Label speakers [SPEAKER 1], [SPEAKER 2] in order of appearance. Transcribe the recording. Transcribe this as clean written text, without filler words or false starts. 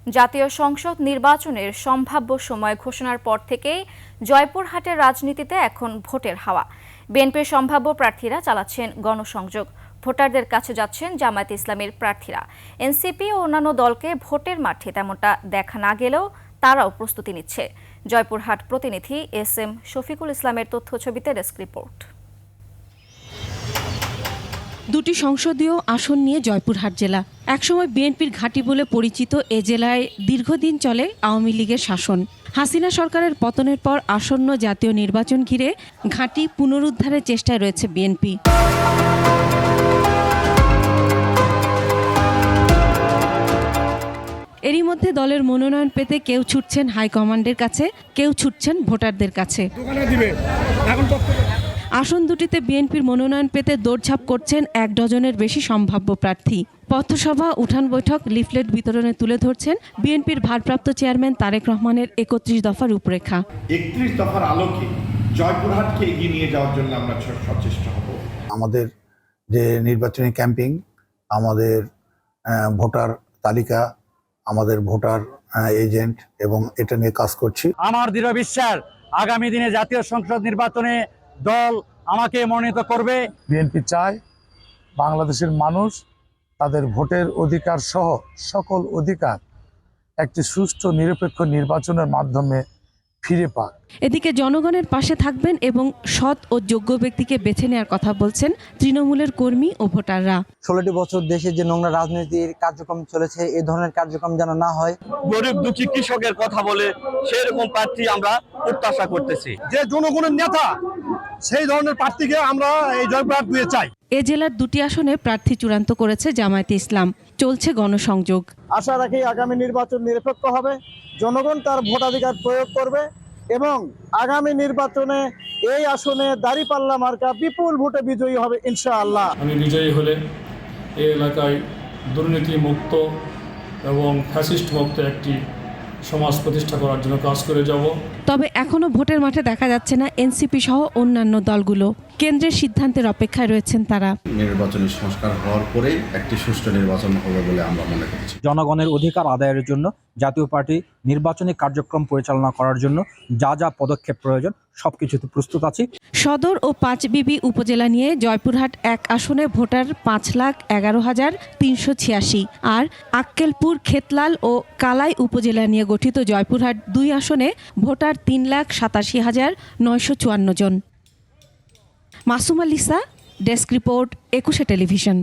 [SPEAKER 1] জাতীয় সংসদ নির্বাচনের সম্ভাব্য সময় ঘোষণার পর থেকেই জয়পুরহাটের রাজনীতিতে এখন ভোটের হাওয়া। বিএনপির সম্ভাব্য প্রার্থীরা চালাচ্ছেন গণসংযোগ, ভোটারদের কাছে যাচ্ছেন জামায়াতে ইসলামীর প্রার্থীরা। এনসিপি ও অন্যান্য দলকে ভোটের মাঠে তেমনটা দেখা না গেলেও তারাও প্রস্তুতি নিচ্ছে। জয়পুরহাট প্রতিনিধি এস.এম. শফিকুল ইসলামের তথ্যছবিতে ডেস্ক রিপোর্ট।
[SPEAKER 2] দুটি সংসদীয় আসন নিয়ে জয়পুরহাট জেলা। একসময় বিএনপির ঘাঁটি বলে পরিচিত এ জেলায় দীর্ঘদিন চলে আওয়ামী লীগের শাসন। হাসিনা সরকারের পতনের পর আসন্ন জাতীয় নির্বাচন ঘিরে ঘাঁটি পুনরুদ্ধারের চেষ্টায় রয়েছে বিএনপি। এরই মধ্যে দলের মনোনয়ন পেতে কেউ ছুটছেন হাইকমান্ডের কাছে, কেউ ছুটছেন ভোটারদের কাছে। আসন দুটিতে বিএনপির মনোনয়ন পেতে দৌড়ঝাঁপ করছেন 1 ডজনের বেশি সম্ভাব্য প্রার্থী। পথসভা, উঠান বৈঠক, লিফলেট বিতরণে তুলে ধরছেন বিএনপির ভারপ্রাপ্ত চেয়ারম্যান তারেক রহমানের 31 দফার রূপরেখা।
[SPEAKER 3] 31 দফার আলোকে জয়পুরহাটকে এগিয়ে নিয়ে যাওয়ার জন্য আমরা সচেষ্ট হব।
[SPEAKER 4] আমাদের যে নির্বাচনী ক্যাম্পিং, আমাদের ভোটার তালিকা, আমাদের ভোটার এজেন্ট এবং এটা নিয়ে কাজ করছি।
[SPEAKER 5] আমার দৃঢ় বিশ্বাস আগামী দিনে জাতীয় সংসদ নির্বাচনে দল আমাকে মনোনীত করবে।
[SPEAKER 6] বিএনপি চায় বাংলাদেশের মানুষ তাদের ভোটের অধিকার সহ সকল অধিকার একটি সুষ্ঠু নিরপেক্ষ নির্বাচনের মাধ্যমে ফিরে পাক।
[SPEAKER 2] এদিকে জনগণের পাশে থাকবেন এবং সৎ ও যোগ্য ব্যক্তিকে বেছে নেওয়ার কথা বলছেন তৃণমূলের কর্মী ও ভোটাররা।
[SPEAKER 7] 16টি বছর দেশে যে নোংরা রাজনীতির কার্যক্রম চলেছে, এই ধরনের কার্যক্রম যেন না হয়।
[SPEAKER 5] গরিব দুঃখী কৃষকের কথা বলে সেরকম প্রার্থী আমরা প্রত্যাশা করতেছি।
[SPEAKER 6] যে জনগণের নেতা, সেই ধরনের প্রার্থীকে আমরা এই জয়পুরহাট দিয়ে চাই।
[SPEAKER 2] এ জেলার দুটি আসনে প্রার্থী চূড়ান্ত করেছে জামায়াতে ইসলাম। চলছে গণসংযোগ।
[SPEAKER 8] আশা রাখি আগামী নির্বাচন নিরপেক্ষ হবে, জনগণ তার ভোটাধিকার প্রয়োগ করবে এবং আগামী নির্বাচনে এই আসনে দাঁড়িপাল্লা মার্কা বিপুল ভোটে বিজয়ী হবে ইনশাআল্লাহ।
[SPEAKER 9] আমি বিজয়ী হলে এই এলাকায় দুর্নীতি মুক্ত এবং ফ্যাসিস্ট মুক্ত একটি সমাজ প্রতিষ্ঠা করার জন্য কাজ করে যাব।
[SPEAKER 2] তবে এখনো ভোটের মাঠে দেখা যাচ্ছে না এনসিপি সহ অন্যান্য দলগুলো। কেন্দ্রের সিদ্ধান্তের অপেক্ষায় রয়েছেন তারা।
[SPEAKER 3] নির্বাচনী সংস্কার হওয়ার পরেই একটি সুষ্ঠু নির্বাচন হবে বলে আমরা মনে করছি।
[SPEAKER 10] জনগণের অধিকার আদায়ের জন্য জাতীয় পার্টি নির্বাচনী কার্যক্রম পরিচালনা করার জন্য যা যা পদক্ষেপ প্রয়োজন সবকিছুতে প্রস্তুত আছি।
[SPEAKER 2] সদর ও পাঁচবিবি উপজেলা নিয়ে জয়পুরহাট 1 আসনে ভোটার 5,11,386, আর আক্কেলপুর, খেতলাল ও কালাই উপজেলা নিয়ে গঠিত জয়পুরহাট 2 আসনে ভোটার 3,87,954 জন। Masuma Lisa, desk report, 21 television.